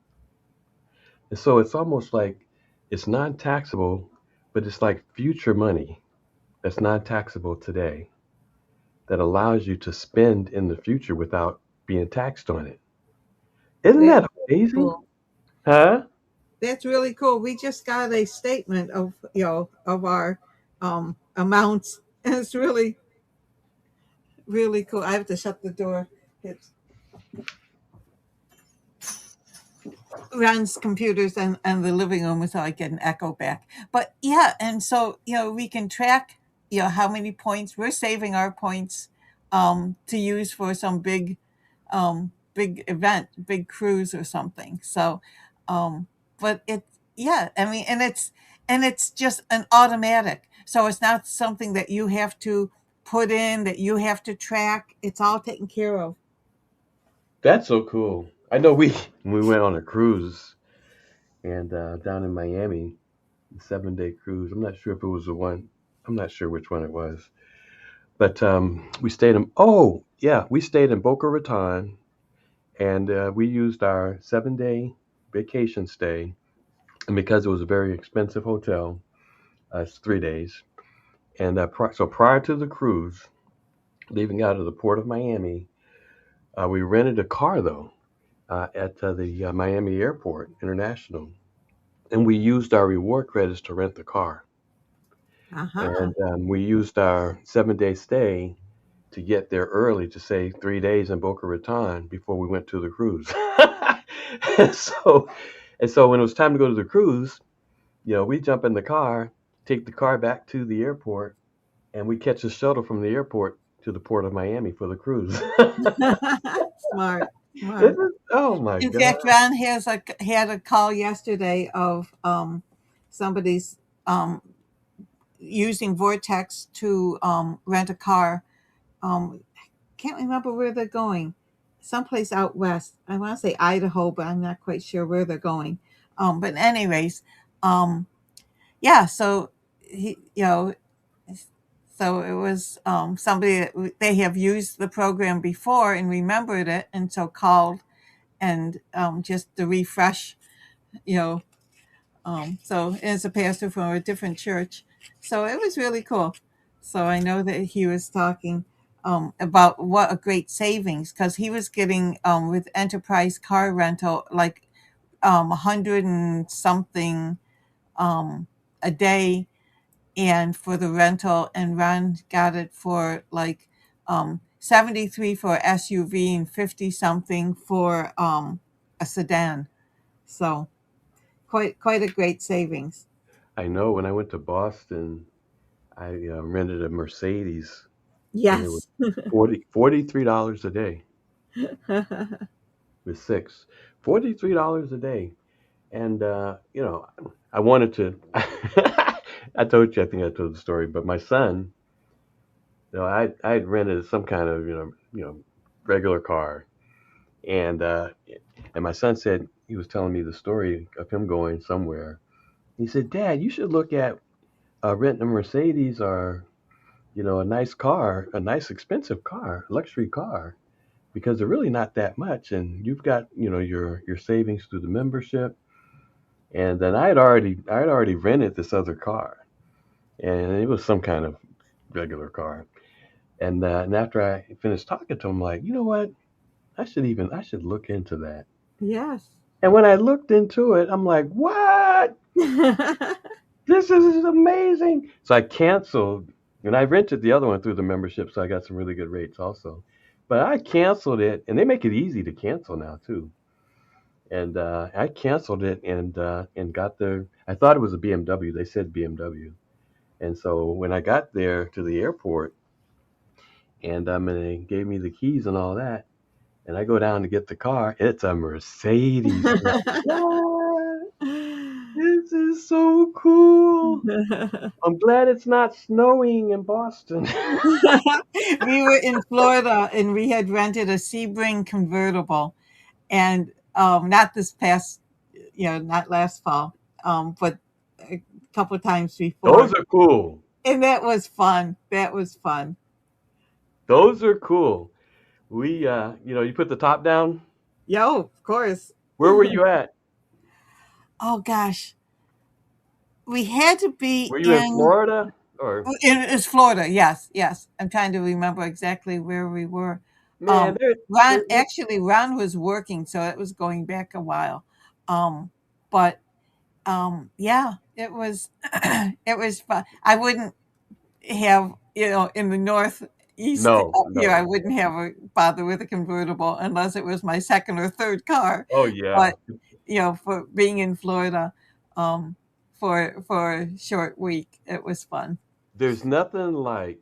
And so it's almost like it's non taxable, but it's like future money that's non taxable today that allows you to spend in the future without being taxed on it. Isn't That's that amazing? cool. Huh? That's really cool. We just got a statement of of our amounts, and it's really really cool. I have to shut the door. It's Ron's computers and the living room, so I get an echo back. But yeah, and so we can track how many points we're saving our points to use for some big event, big cruise or something. So, but yeah, I mean, and it's just an automatic. So it's not something that you have to put in, that you have to track. It's all taken care of. That's so cool. I know we went on a cruise and down in Miami, a 7 day cruise. I'm not sure if it was the one. I'm not sure which one it was, but we stayed in. Oh yeah, we stayed in Boca Raton, and we used our 7 day vacation stay. And because it was a very expensive hotel, it's 3 days. And so prior to the cruise, leaving out of the port of Miami, we rented a car though at the Miami Airport International, and we used our reward credits to rent the car. Uh-huh. And we used our 7 day stay to get there early to say 3 days in Boca Raton before we went to the cruise. and so, and so when it was time to go to the cruise, we jump in the car, take the car back to the airport, and we catch a shuttle from the airport to the port of Miami for the cruise. Smart. Wow. This is, oh my In God. fact, Ron had a call yesterday of somebody's um, using Vortex to rent a car. Can't remember where they're going. Someplace out west. I want to say Idaho, but I'm not quite sure where they're going. But anyways, um, yeah. So he, so it was somebody that they have used the program before and remembered it, and so called and just to refresh, you know. So it's a pastor from a different church. So it was really cool. So I know that he was talking about what a great savings because he was getting with enterprise car rental like 100 and something a day and for the rental, and Ron got it for like 73 for SUV and 50 something for a sedan. So quite a great savings. I know when I went to Boston, I rented a Mercedes and it was Yes. 43 dollars a day with six. $43 a day. And, I wanted to, I told you, I think I told the story, but my son, I had rented some kind of, regular car. And, uh, and my son said, he was telling me the story of him going somewhere. He said, Dad, you should look at renting a Mercedes or, a nice car, a nice expensive car, luxury car, because they're really not that much. And you've got, your savings through the membership. And then I had already rented this other car, and it was some kind of regular car. And after I finished talking to him, like, you know what? I should look into that. Yes. And when I looked into it, I'm like, what? This is amazing. So I canceled, and I rented the other one through the membership, so I got some really good rates also. But I canceled it, and they make it easy to cancel now too. And I canceled it and got the. I thought it was a BMW. They said BMW. And so when I got there to the airport, and they gave me the keys and all that, and I go down to get the car, it's a Mercedes. I'm like, what? This is so cool. I'm glad it's not snowing in Boston. We were in Florida and we had rented a Sebring convertible, and not this past, not last fall, but a couple of times before, Those are cool. and that was fun. That was fun. Those are cool. You put the top down. Yo, of course. Where were you at? Oh gosh, we had to be Were you in in. Florida or It's Florida. Yes, yes. I'm trying to remember exactly where we were. man? Ron, actually, Ron was working, so it was going back a while. But yeah, it was it was fun. I wouldn't have, in the northeast No, up here, I no. wouldn't have a bother with a convertible unless it was my second or third car. Oh yeah. But for being in Florida, um, for a short week, it was fun. There's nothing like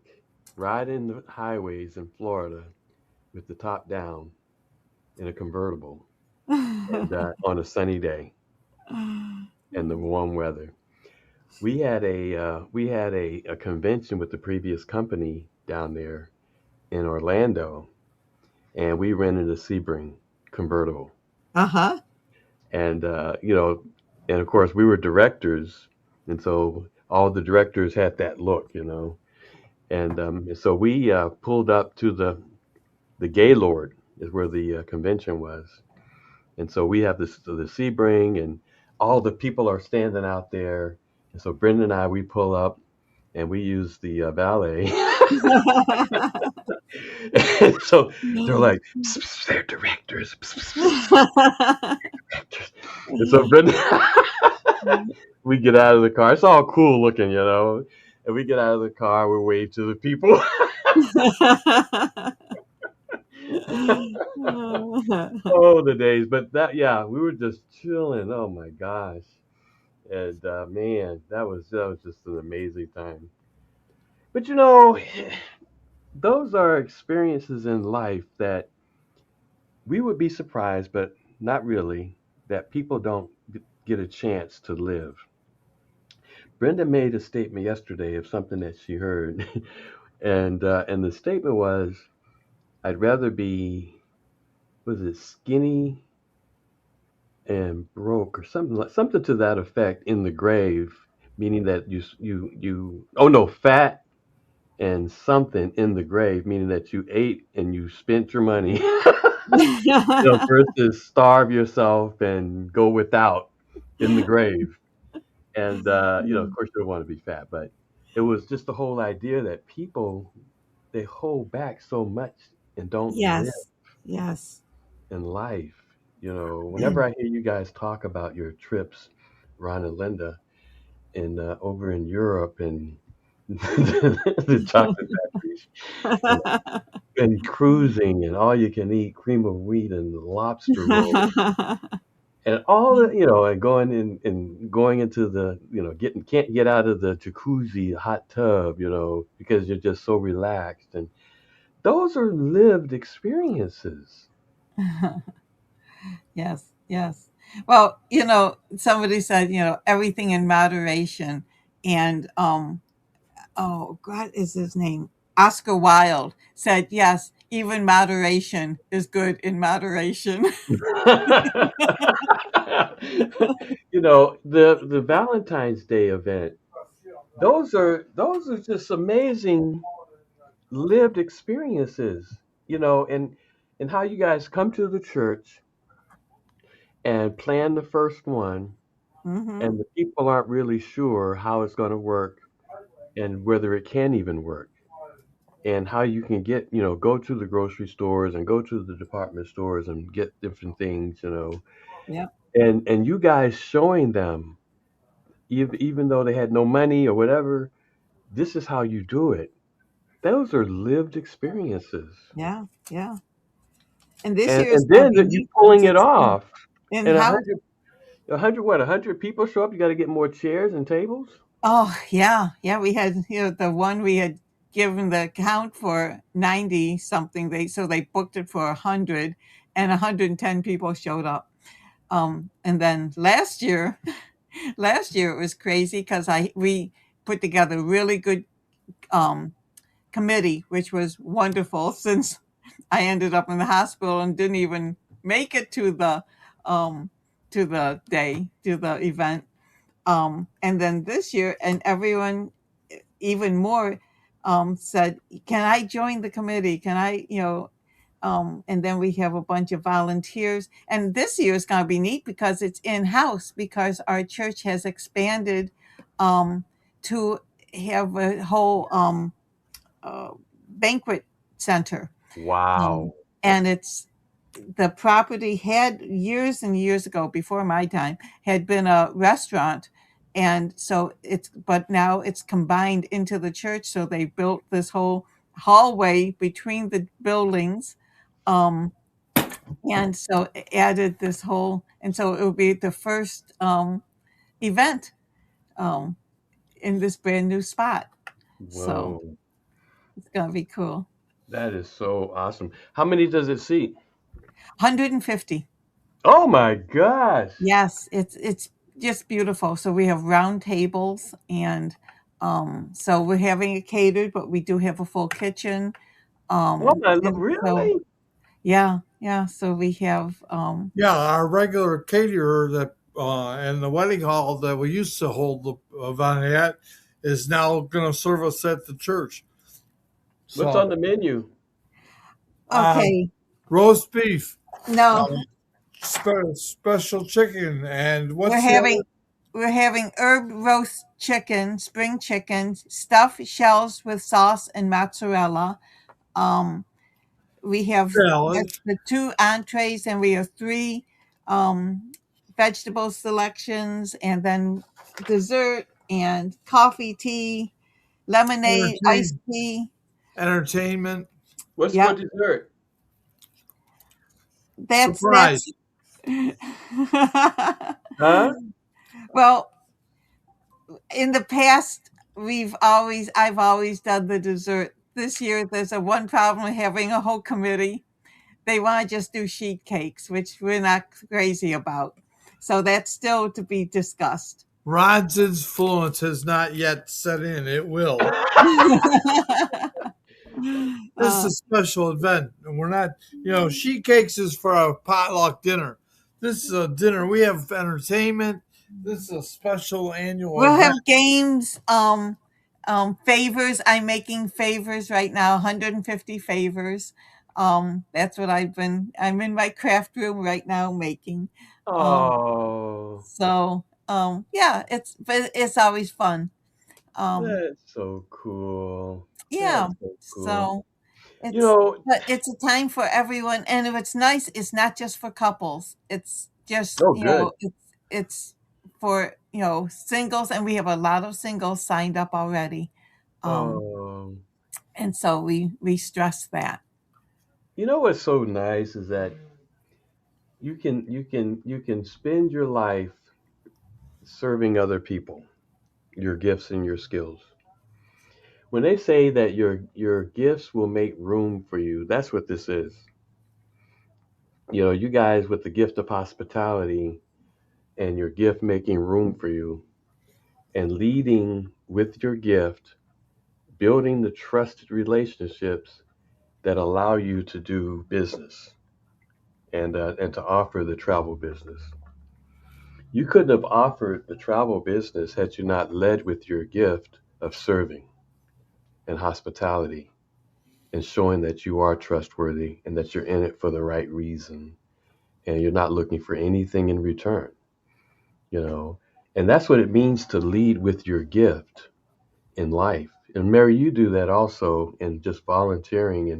riding the highways in Florida with the top down in a convertible and on a sunny day and the warm weather. We had a convention with the previous company down there in Orlando, and we rented a Sebring convertible. Uh-huh. And and of course we were directors, and so all the directors had that look. And so we pulled up to the Gaylord is where the convention was, and so we have the Sebring, and all the people are standing out there, and so Brenda and I we pull up, and we use the valet. And so they're like, "Psst, psst, they're directors. Psst, psst, psst, directors." And so Brenda, we get out of the car. It's all cool looking. And we get out of the car. We wave to the people. Oh, the days. But yeah, we were just chilling. Oh my gosh. And man, that was just an amazing time. But those are experiences in life that we would be surprised, but not really, that people don't get a chance to live. Brenda made a statement yesterday of something that she heard, and the statement was, "I'd rather be, was it skinny and broke or something like something to that effect in the grave, meaning that oh no, fat and something in the grave, meaning that you ate and you spent your money, versus starve yourself and go without in the grave." And of course, you don't want to be fat, but it was just the whole idea that people, they hold back so much and don't live Yes. Yes. in life. Whenever I hear you guys talk about your trips, Ron and Linda, in over in Europe and the chocolate factories and, and cruising and all you can eat cream of wheat and lobster roll and all the and going in and going into the getting can't get out of the jacuzzi hot tub because you're just so relaxed, and those are lived experiences. Yes, yes. Well, somebody said, everything in moderation. And oh, God is his name? Oscar Wilde said, yes, even moderation is good in moderation. The Valentine's Day event, those are just amazing lived experiences, and how you guys come to the church and plan the first one, Hmm. and the people aren't really sure how it's going to work and whether it can even work, and how you can go to the grocery stores and go to the department stores and get different things, Yeah. and you guys showing them, even though they had no money or whatever, this is how you do it. Those are lived experiences. Yeah. Yeah. And this and year is and going to then be you neat pulling because it it's off, in and house. a hundred what, 100 people show up. You got to get more chairs and tables. Oh, yeah. Yeah. We had, the one we had given the count for 90 something. So they booked it for 100, and 110 people showed up. And then last year it was crazy because we put together a really good um, committee, which was wonderful since I ended up in the hospital and didn't even make it um, to the event. And then this year, and everyone even more said, "Can I join the committee? Can I, and then we have a bunch of volunteers. And this year is going to be neat because it's in house because our church has expanded um, to have a whole uh, banquet center. Um, Wow. and it's the property had years and years ago, before my time, had been a restaurant. And so but now it's combined into the church. So they built this whole hallway between the buildings. Um, and so it added this whole, and so it will be the first event um, in this brand new spot. So Whoa, it's going to be cool. that is so awesome. How many does it seat? 150. Oh my gosh. Yes, it's just beautiful. So we have round tables, and so we're having it catered, but we do have a full kitchen. Oh my, And so really? yeah, yeah. So we have Yeah, our regular caterer that and the wedding hall that we used to hold the event at is now going to serve us at the church. What's on So, the menu? uh, okay. roast beef, No, uh, special chicken, and we're what's the having other? we're having herb roast chicken, spring chicken, stuffed shells with sauce and mozzarella. Um, we have Salad. the two entrees, and we have three um, vegetable selections, and then dessert and coffee, tea, lemonade, iced Entertain, tea. entertainment. What's for Yep, dessert? that's Surprise. Huh? well, in the past I've always done the dessert. This year there's a one problem with having a whole committee. they want to just do sheet cakes, which we're not crazy about. So that's still to be discussed. Ron's influence has not yet set in. It will. This is uh, a special event, and we're not, sheet cakes is for a potluck dinner. This is a dinner. We have entertainment. This is a special annual we'll event. have games, favors. I'm making favors right now, 150 favors. That's what I'm in my craft room right now making. Um, Oh, yeah, but it's always fun. Um, that's so cool. yeah, That's so cool. so You it's know, but it's a time for everyone, and what's nice, it's not just for couples. It's just, oh, good. it's for, singles, and we have a lot of singles signed up already. Um, Um, and so we stress that. you know what's so nice is that you can spend your life serving other people, your gifts and your skills. When they say that your gifts will make room for you, that's what this is. You guys with the gift of hospitality and your gift making room for you and leading with your gift, building the trusted relationships that allow you to do business and to offer the travel business. You couldn't have offered the travel business had you not led with your gift of serving and hospitality and showing that you are trustworthy and that you're in it for the right reason and you're not looking for anything in return, you know. And that's what it means to lead with your gift in life. And Mary, you do that also in just volunteering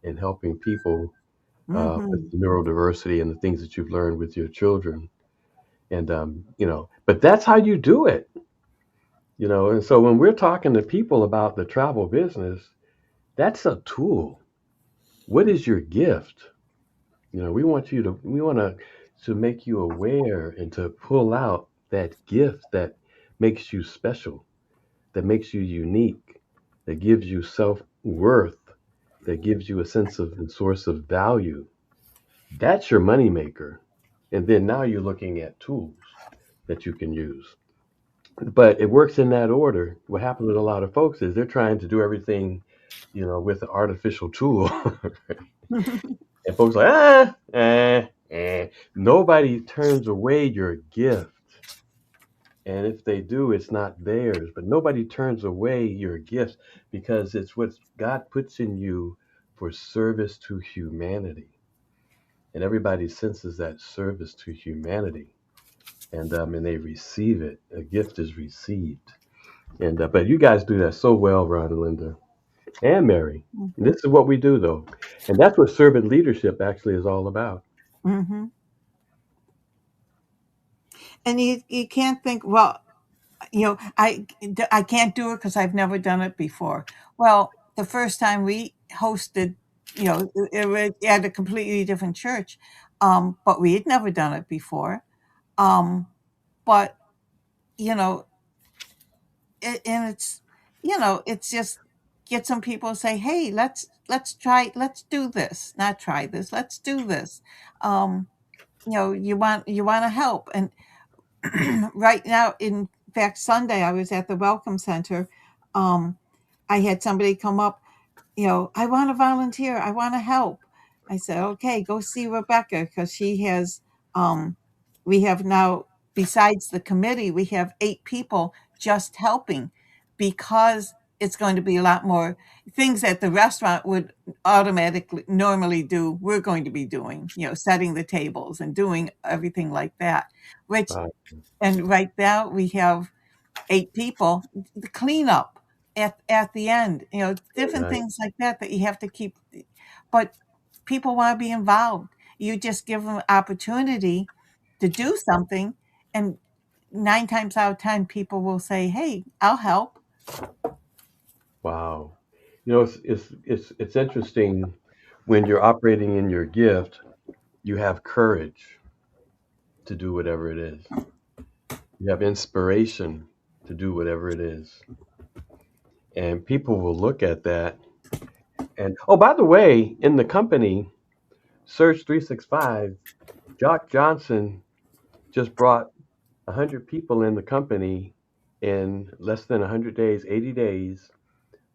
and helping people with Hmm. neurodiversity and the things that you've learned with your children. And but that's how you do it. And so when we're talking to people about the travel business, that's a tool. What is your gift? We want to make you aware and to pull out that gift that makes you special, that makes you unique, that gives you self-worth, that gives you a sense of and source of value. That's your moneymaker. And then now you're looking at tools that you can use. But it works in that order. What happens with a lot of folks is they're trying to do everything, with an artificial tool. And folks are like, nobody turns away your gift. And if they do, it's not theirs. But nobody turns away your gifts because it's what God puts in you for service to humanity. And everybody senses that service to humanity. And they receive it. A gift is received. But you guys do that so well, Ron and Linda and Mary. And this is what we do, though. And that's what servant leadership actually is all about. Hmm. And you can't think, well, I can't do it because I've never done it before. Well, the first time we hosted, it was at a completely different church, but we had never done it before. Um, but you know, and it's just get some people to say, hey, let's do this, not try this, let's do this. Um, you want to help, and right now, in fact, Sunday I was at the Welcome Center. Um, I had somebody come up, I want to volunteer, I want to help. I said, okay, go see Rebecca, because we have now, besides the committee, we have 8 people just helping, because it's going to be a lot more things that the restaurant would automatically normally do. We're going to be doing, setting the tables and doing everything like that, which, Uh, and right now we have 8 people, the cleanup at the end, very different nice. things like that you have to keep. But people want to be involved. You just give them opportunity to do something, and 9 times out of 10, people will say, "Hey, I'll help." Wow. It's interesting when you're operating in your gift, you have courage to do whatever it is. You have inspiration to do whatever it is. And people will look at that. And oh, by the way, in the company, Search 365, Jock Johnson just brought 100 people in the company in less than 100 days, 80 days,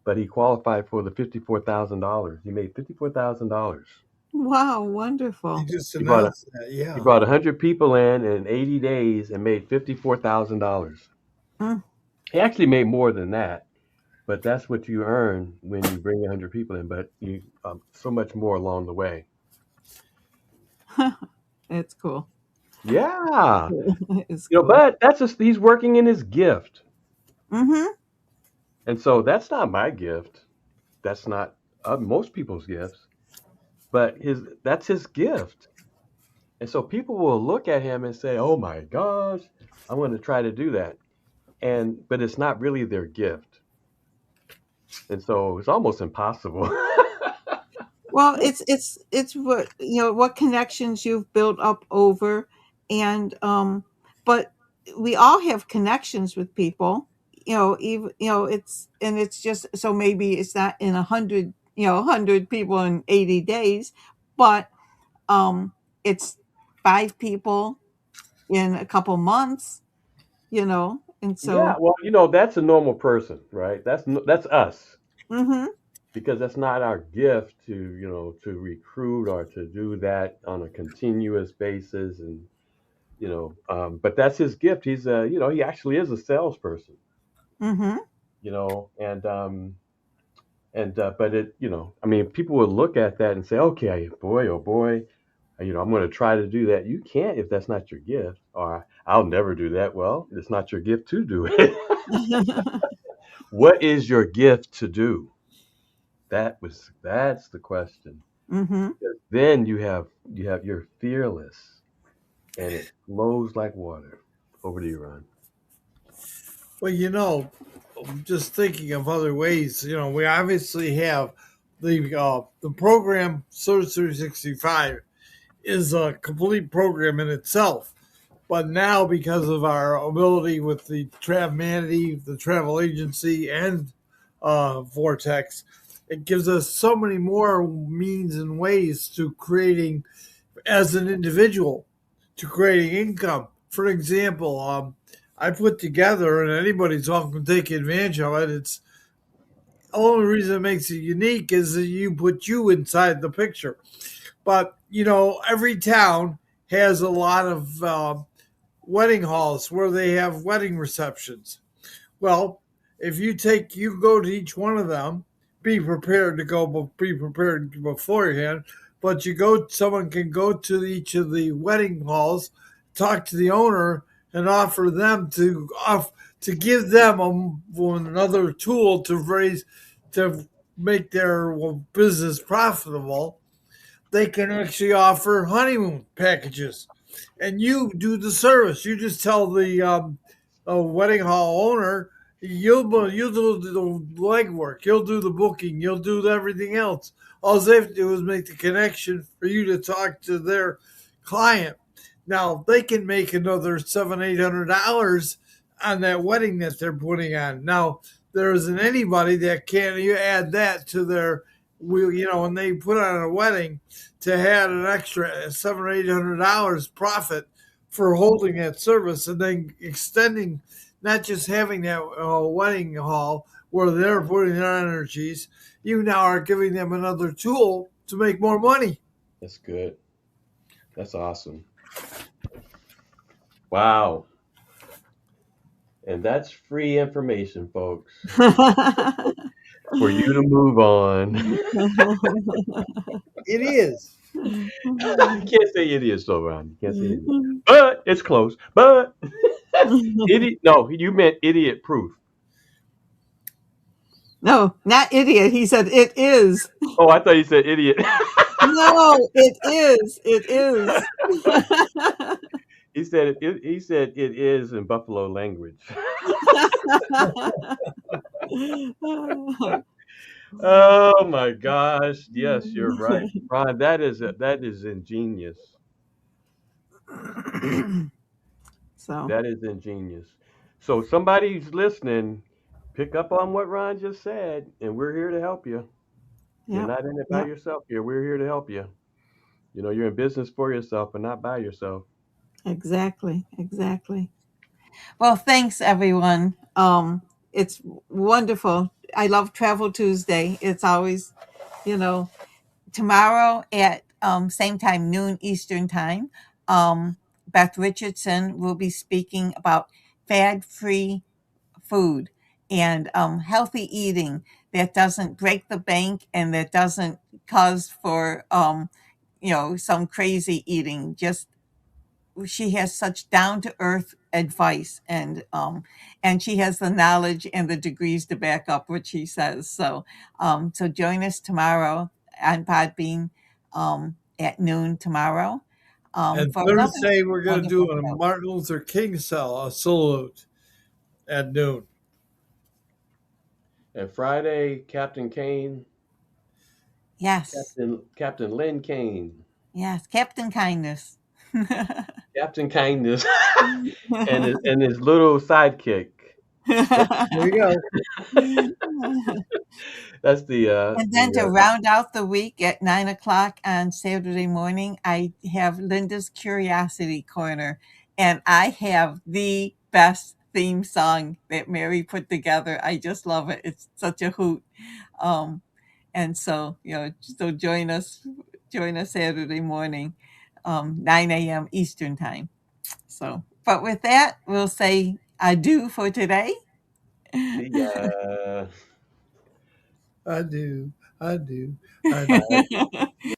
but he qualified for the $54,000. He made $54,000. Wow, You wonderful. just He brought announced that, he yeah. brought 100 people in 80 days and made $54,000. Mm. He actually made more than that, but that's what you earn when you bring 100 people in. But you so much more along the way. It's cool. Yeah, It's cool. but that's just he's working in his gift, Mm-hmm. and so that's not my gift. That's not most people's gifts, but his that's his gift. And so people will look at him and say, "Oh my gosh, I want to try to do that." But it's not really their gift. And so it's almost impossible. Well, it's what what connections you've built up over, and but we all have connections with people. Even it's just so maybe it's not in 100 people in 80 days, but um, it's 5 people in a couple months. And Yeah, so. well, that's a normal person, right? That's us Mm-hmm. because that's not our gift to, to recruit or to do that on a continuous basis and, but that's his gift. He's he actually is a salesperson, Mm-hmm. but I mean, people would look at that and say, okay, boy, oh boy, I'm going to try to do that. You can't if that's not your gift, or I'll never do that. Well, it's not your gift to do it. What is your gift to do? That's the question. Mm-hmm. Because then you're fearless and it flows like water. Over to you, Ron. Well, just thinking of other ways, we obviously have the program Search 365 is a complete program in itself. But now, because of our ability with the Travmanity, the travel agency, and Vortex, it gives us so many more means and ways to creating as an individual, to creating income. For example, I put together, and anybody's welcome to take advantage of it. It's the only reason it makes it unique is that you put you inside the picture. But every town has a lot of wedding halls where they have wedding receptions. Well, if you go to each one of them, be prepared beforehand. But someone can go to each of the wedding halls, talk to the owner, and offer them to give them another tool to make their business profitable. They can actually offer honeymoon packages, and you do the service. You just tell the wedding hall owner, you'll do the legwork, you'll do the booking, you'll do everything else. All they have to do is make the connection for you to talk to their client. Now they can make another $700-800 on that wedding that they're putting on. Now there isn't anybody that can you add that to their when they put on a wedding to have an extra $700 or $800 profit for holding that service and then extending, not just having that wedding hall where they're putting their energies. You now are giving them another tool to make more money. That's good. That's awesome. Wow. And that's free information, folks, for you to move on. It is. You can't say it is, though, Ron. You can't say it is. But it's close. But idiot. No, you meant idiot proof. No, not idiot. He said it is. Oh, I thought you said idiot. No, it is. It is. He said it is in Buffalo language. Oh my gosh! Yes, you're right, Ron. That is ingenious. So, That is ingenious. So somebody's listening. Pick up on what Ron just said, and we're here to help you. You're yep, not in it by yep. yourself here. We're here to help you. You're in business for yourself, but not by yourself. Exactly. Exactly. Well, thanks everyone. It's wonderful. I love Travel Tuesday. It's always, you know, tomorrow at same time, noon Eastern time. Beth Richardson will be speaking about fad-free food and healthy eating that doesn't break the bank and that doesn't cause for some crazy eating. Just she has such down to earth advice, and she has the knowledge and the degrees to back up what she says. So join us tomorrow on Podbean at noon tomorrow And for another Thursday, we're going to wonderful do a show. Martin Luther King salute at noon. And Friday, Captain Kane, Yes, Captain Lynn Kane, yes, Captain Kindness. Captain Kindness, and his little sidekick. That's There you go. that's the And then to round out the week at 9 o'clock on Saturday morning, I have Linda's Curiosity Corner, and I have the best theme song that Mary put together. I just love it. It's such a hoot. Um, and so join us Saturday morning, 9 a.m. Eastern time. So, but with that, we'll say adieu for today. see ya. I do. I do. I do. Bye.